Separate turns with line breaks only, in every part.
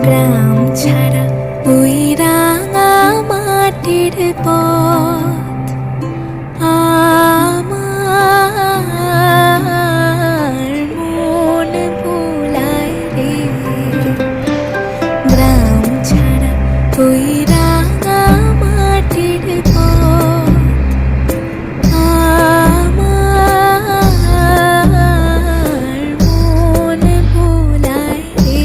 গ্রাম ছাড়া ওই রাঙা মাটির পথ আমার মন ভুলায় রে। গ্রাম ছাড়া ওই রাঙা মাটির পথ আমার মন ভুলায় রে।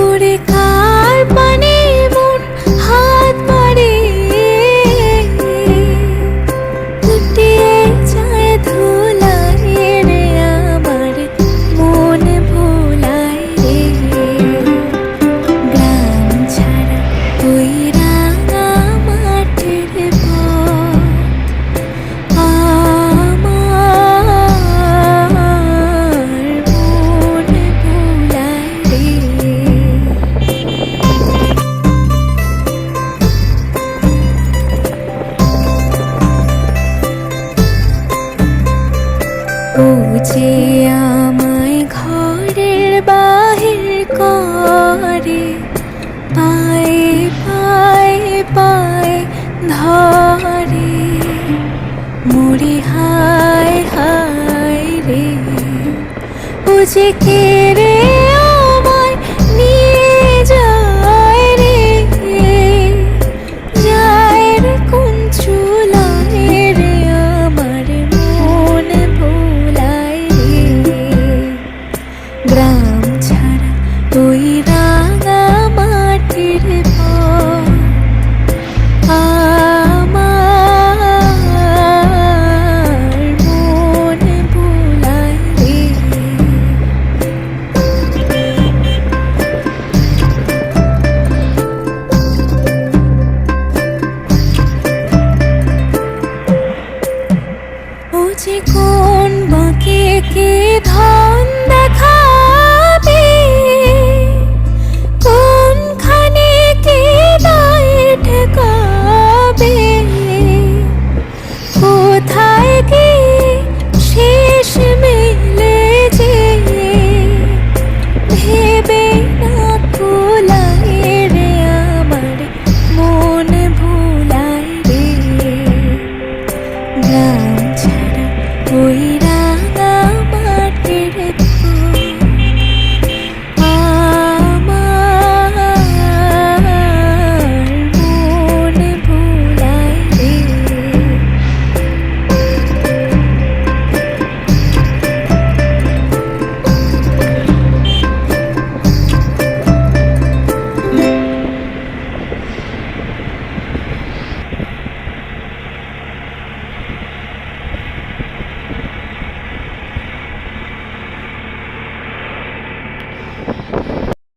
উড়ে কার পানে মন হাত বাড়িয়ে লুটিয়ে যায় ধুলায় রে। আমার মন ভোলায় রে। গ্রাম ছাড়া ওই রাঙা মাটির পথ আমার মন ভোলায় রে। ও যে আমায় ঘরের বাহির করে পায়ে পায়ে পায়ে ধরে মরি হায় হায় রে। ও যে কে রে